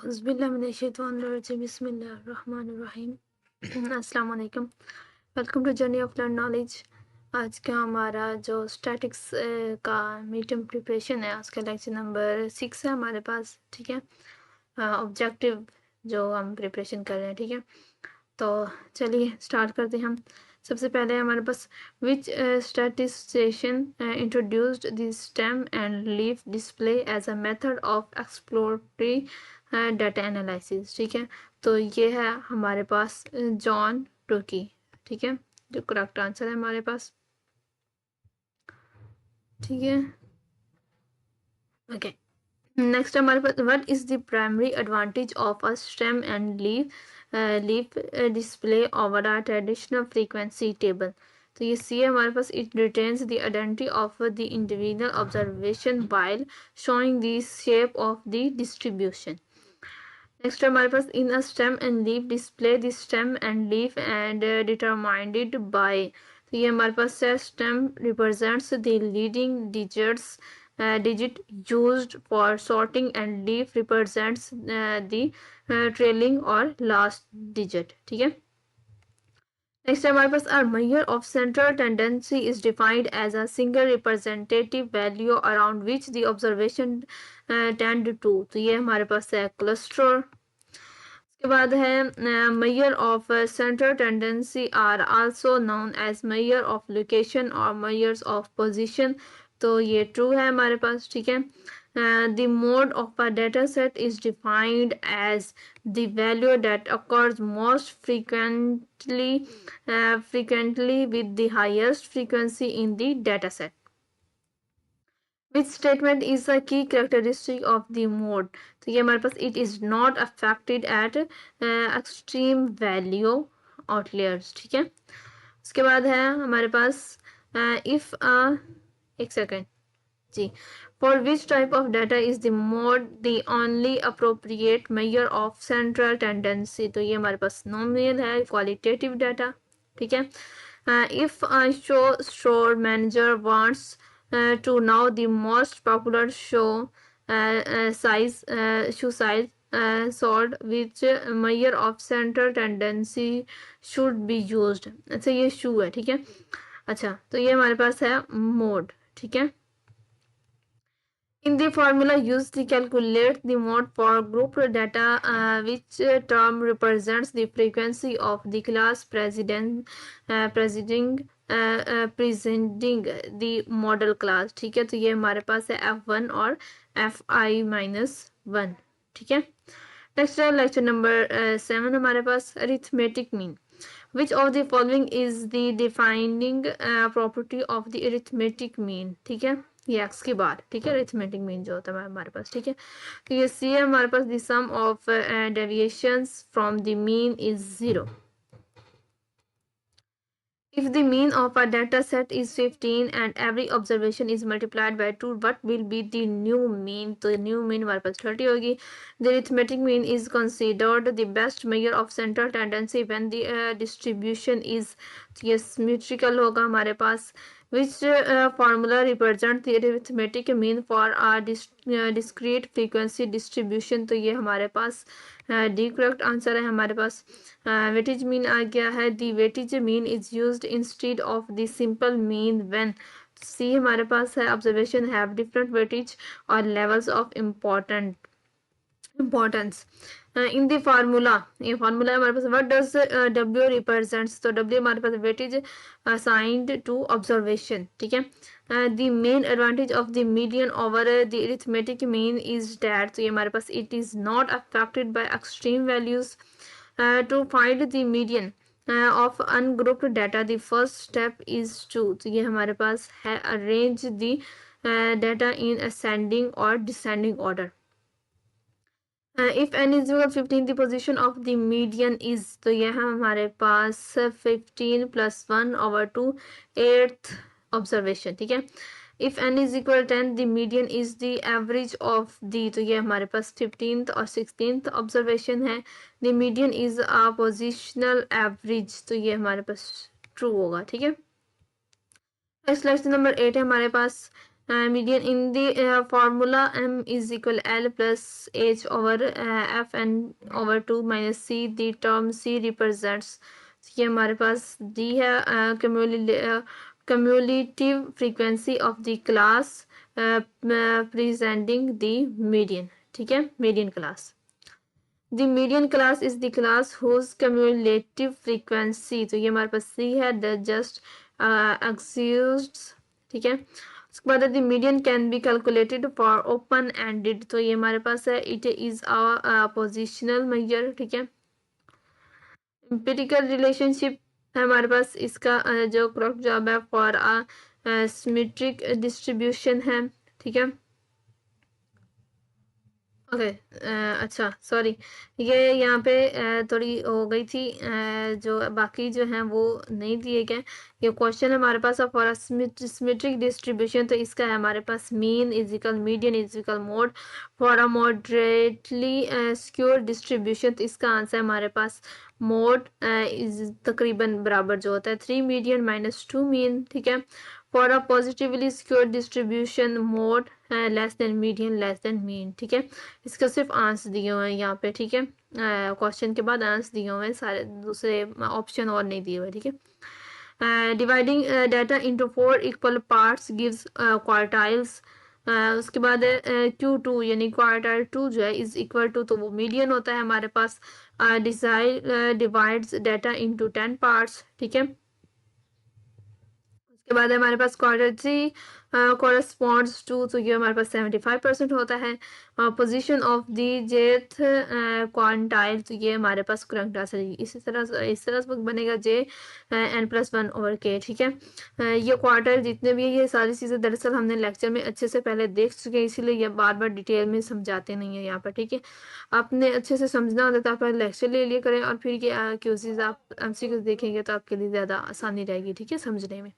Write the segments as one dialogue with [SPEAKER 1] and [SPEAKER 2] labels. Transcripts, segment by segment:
[SPEAKER 1] बिस्मिल्लाहिर्रहमानिर्रहीम। अस्सलाम वालेकुम। Welcome to journey of learn knowledge. आज का हमारा जो स्टैटिक्स का मीड टर्म प्रिपरेशन है, उसका लेक्चर नंबर 6 है हमारे पास। ठीक है, ऑब्जेक्टिव जो हम प्रिपरेशन कर रहे हैं। ठीक है, तो चलिए स्टार्ट करते हैं हम। सबसे पहले हमारे पास which statistician introduced the stem and leaf display as a method of exploratory data analysis. ठीक है, तो ये है हमारे पास जॉन टुकी। ठीक है, जो करेक्ट आंसर है हमारे पास। ठीक है, ओके। नेक्स्ट हमारे पास what is the primary advantage of a stem and leaf display over a traditional frequency table. तो ये सी है हमारे पास। It retains the identity of the individual observation while showing the shape of the distribution. Next हमारे पास in a stem and leaf display the stem and leaf and determined by. तो ये हमारे पास है stem represents the leading digit used for sorting and leaf represents the trailing or last digit. ठीक है, next हमारे पास are measure of central tendency is defined as a single representative value around which the observation tend to। तो ये हमारे पास है cluster. उसके बाद है measure of central tendency are also known as measure of location or measures of position। तो ये ट्रू है हमारे पास। ठीक है, the mode of a data set is defined as the value that occurs most frequently with the highest frequency in the data set. Which statement is a key characteristic of the mode? तो ये हमारे पास it is not affected at extreme value outliers। ठीक है, उसके बाद है हमारे पास if एक सेकेंड जी, for which type of data is the mode the only appropriate measure of central tendency। तो ये हमारे पास नॉमिनल है, qualitative data। ठीक है, if a store manager wants to know the most popular shoe size sold, which measure of central tendency should be used। अच्छा ये शू है। ठीक है, अच्छा तो ये हमारे पास है मोड। ठीक है, in the formula used to calculate the mode for group data, which term represents the frequency of the class presenting the model class। ठीक है, तो ये हमारे पास है F1 और Fi-1। ठीक है, नेक्स्ट है लेक्चर नंबर 7 हमारे पास arithmetic mean. Which of the following is the defining property of the arithmetic mean? ठीक है, ये x के बाद। ठीक है, arithmetic mean जो होता है हमारे पास। ठीक है, तो ये c है हमारे पास। the sum of deviations from the mean is 0। if the mean of a data set is 15 and every observation is multiplied by 2, what will be the new mean? तो new mean हमारे पास 30 होगी। the arithmetic mean is considered the best measure of central tendency when the distribution is ये symmetrical होगा हमारे पास। which formula represent the arithmetic mean for a discrete frequency distribution? तो ये हमारे पास D correct answer है हमारे पास। वेटेज मीन आ गया है। The weightage mean is used instead of the simple mean when. C हमारे पास है ऑब्जर्वेशन हैव डिफरेंट वेटेज और levels of importance in the formula। ये फार्मूला है हमारे पास। What does W represents? तो W हमारे पास वेटेज असाइंड टू ऑब्जर्वेशन। ठीक है, the main advantage of the median over the arithmetic mean is that तो ये हमारे पास it is not affected by extreme values। to find the median of ungrouped data the first step is to, तो ये हमारे पास है arrange the data in ascending or descending order। if n is equal to 15 the position of the median is, तो यह है हमारे पास 15 plus 1 over 2 8th observation। ठीक है, if n is equal to 10 the median is the average of the, तो ये हमारे पास 15th और 16th observation है। the median is a positional average, तो ये हमारे पास true होगा। ठीक है, नेक्स्ट लेक्चर नंबर 8 है हमारे पास median in the formula m is equal l plus h over f n over 2 minus c. the term c represents, ये हमारे पास दी है cumulative frequency of the class presenting the median. ठीक है, median class. The median class is the class whose cumulative frequency, तो ये हमारे पास C है, the just exists. ठीक है, उसके बाद the median can be calculated for open ended, तो ये हमारे पास है it is a positional measure. ठीक है, empirical relationship है हमारे पास, इसका जो correct जवाब है for a symmetric distribution है. ठीक है, ओके अच्छा सॉरी, ये यहाँ पे थोड़ी हो गई थी, जो बाकी जो हैं वो नहीं दिए गए. ये क्वेश्चन हमारे पास फॉर अ सिमेट्रिक डिस्ट्रीब्यूशन, तो इसका है हमारे पास mean is equal median is equal mode. For a moderately skewed distribution, तो इसका आंसर है हमारे पास मोड इज तकरीबन बराबर जो होता है 3 मीडियन माइनस 2 मीन. ठीक है, for a positively square distribution mode less than median less than mean. ठीक है, इसका सिर्फ आंसर दिए हुए हैं यहाँ पे. ठीक है, क्वेश्चन के बाद आंसर दिए हुए हैं, सारे दूसरे ऑप्शन और नहीं दिए हुए. ठीक है, dividing data into 4 equal parts gives quartiles. उसके बाद Q2 यानी क्वार्टाइल 2 जो है इज इक्वल टू, तो वो मीडियन होता है हमारे पास. Divides data into 10 parts. ठीक है, उसके बाद हमारे पास क्वार्टर 3 कॉरस्पॉन्ड्स टू, तो ये हमारे पास 75% होता है. पोजीशन ऑफ द जेथ क्वांटाइल, तो ये हमारे पास करंट आंसर है. इस तरह से बनेगा जे एन प्लस 1 ओवर के. ठीक है, ये क्वार्टाइल जितने भी है ये सारी चीज़ें दरअसल हमने लेक्चर में अच्छे से पहले देख चुके हैं, इसीलिए ये बार बार डिटेल में समझाते नहीं है यहाँ पर. ठीक है, आपने अच्छे से समझना होता है तो आप पहले लेक्चर ले लिए करें और फिर क्यूज़ आप एमसीक्यूज़ देखेंगे तो आपके लिए ज़्यादा आसानी रहेगी. ठीक है, समझने में.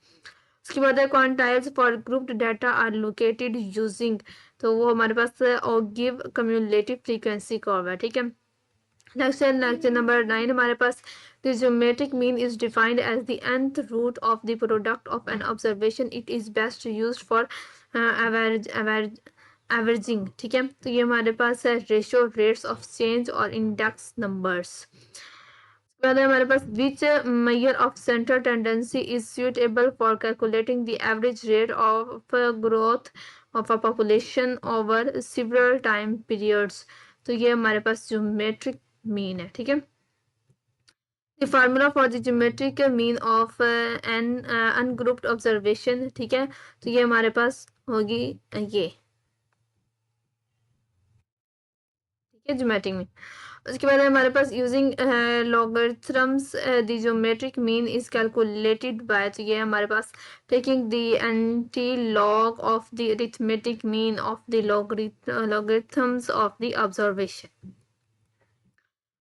[SPEAKER 1] उसके बाद है quantiles for grouped data are located using, तो वो हमारे पास और गिव कम्युलेटिव फ्रीक्वेंसी कर्व है. ठीक है, लेक्चर नंबर 9 हमारे पास the geometric mean is defined as the nth root of the product of an observation. It is best used for averaging. ठीक है, तो ये हमारे पास है रेशियो रेट्स ऑफ चेंज और इंडेक्स नंबर्स. बाद हमारे पास which measure of central tendency is suitable for calculating the average rate of growth of a population over several time periods, तो ये हमारे पास ज्योमेट्रिक मीन है. ठीक है, the formula for the geometric mean of an ungrouped observation. ठीक है, तो ये हमारे पास होगी ये. ठीक है, ज्योमेट्रिक मीन. उसके बाद हमारे पास using logarithms the geometric mean is calculated by, तो ये हमारे पास taking the antilog of the arithmetic mean of the logarithms of the observation.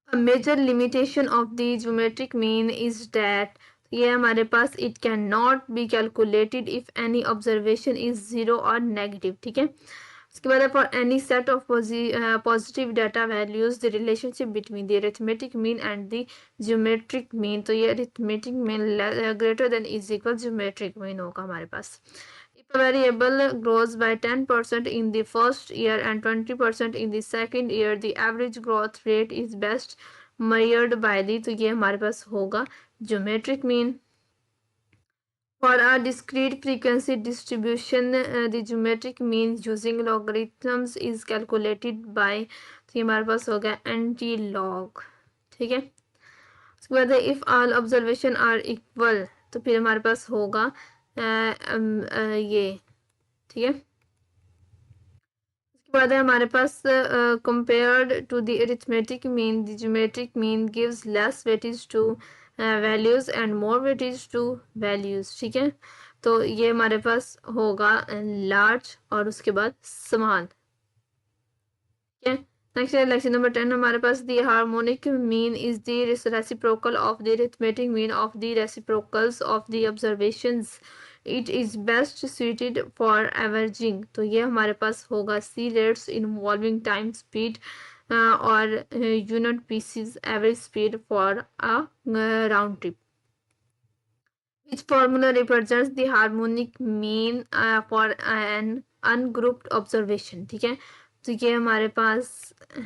[SPEAKER 1] A major limitation of the geometric mean is that ये हमारे पास it cannot be calculated if any observation is zero or negative. ठीक है, उसके बाद for any set of positive data values the relationship between the arithmetic mean and the geometric mean, तो ये arithmetic mean greater than is equal geometric mean होगा हमारे पास. If a variable grows by 10% in the first year and 20% in the second year, the average growth rate is best measured by the, तो ये हमारे पास होगा geometric mean. For a discrete frequency distribution, the geometric mean using logarithms is calculated by, तो ये हमारे पास होगा anti-log. ठीक है, उसके बाद if all observation are equal, तो फिर हमारे पास होगा ये. ठीक है, उसके बाद है हमारे पास compared to the arithmetic mean, the geometric mean gives less weightage to values and more weightage to values. ठीक है, तो ये हमारे पास होगा लार्ज और उसके बाद स्मॉल. ठीक है, नेक्स्ट लेक्चर नंबर 10 हमारे पास the harmonic mean is the reciprocal of the arithmetic mean of the reciprocals of the observations. It is best suited for averaging, तो ये हमारे पास होगा C rates involving time speed और unit pieces average speed for a round trip. Which formula represents the harmonic mean for an ungrouped observation? ठीक है, तो ये हमारे पास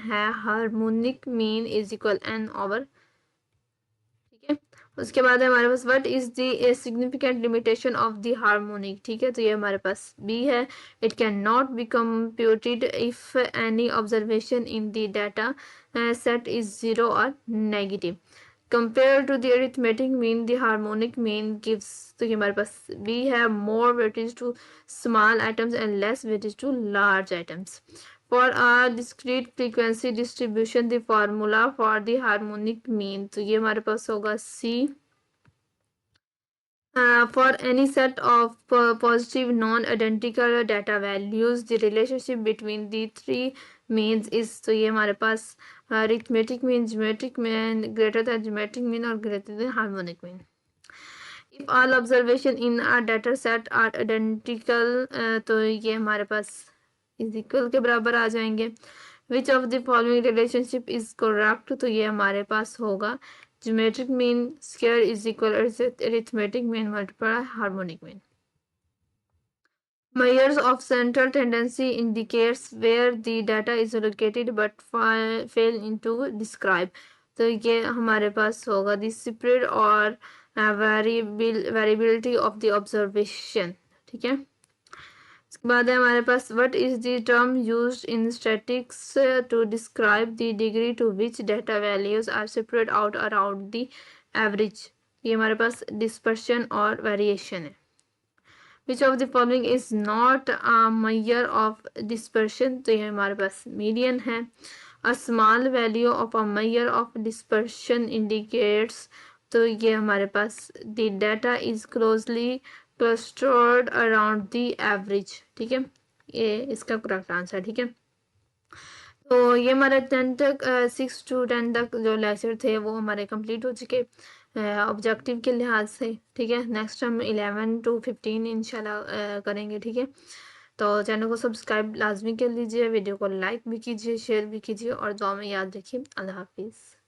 [SPEAKER 1] है harmonic mean is equal n over, ठीक है। उसके बाद है हमारे पास what is the significant limitation of the harmonic, ठीक है, तो ये हमारे पास बी है। It can not be computed if any observation in the data set is zero और negative. Compared to the arithmetic mean, the harmonic mean gives, तो ये हमारे पास B है, more weightage to small items and less weightage to large items. For a discrete frequency distribution, the formula for the harmonic mean, तो ये हमारे पास होगा C. For any set of positive non-identical data values, the relationship between the three means is, तो ये हमारे पास arithmetic mean, geometric mean, greater than geometric mean और greater than harmonic mean. If all observation in a data set are identical, तो ये हमारे पास is equal के बराबर आ जाएंगे. Which of the following relationship is correct? तो ये हमारे पास होगा geometric mean square is equal arithmetic mean multiplied harmonic mean. Measures of central tendency indicates where the data is located but fail into describe. तो ये हमारे पास होगा the spread और variability of the observation, ठीक है। उसके बाद है हमारे पास what is the term used in statistics to describe the degree to which data values are spread out around the average, ये हमारे पास dispersion और variation है। Which of the following is not a measure of dispersion, तो ये हमारे पास median है। A small value of a measure of dispersion indicates, तो ये हमारे पास the data is closely clustered around the average, ठीक है, ये इसका करेक्ट आंसर, ठीक है। तो ये हमारे 10 तक 6 to 10 तक जो लेक्चर थे वो हमारे कंप्लीट हो चुके ऑब्जेक्टिव के लिहाज से, ठीक है। नेक्स्ट हम 11 to 15 इंशाल्लाह करेंगे, ठीक है। तो चैनल को सब्सक्राइब लाजमी कर लीजिए, वीडियो को लाइक भी कीजिए, शेयर भी कीजिए और दुआ में याद रखिए। अल्लाह हाफिज़।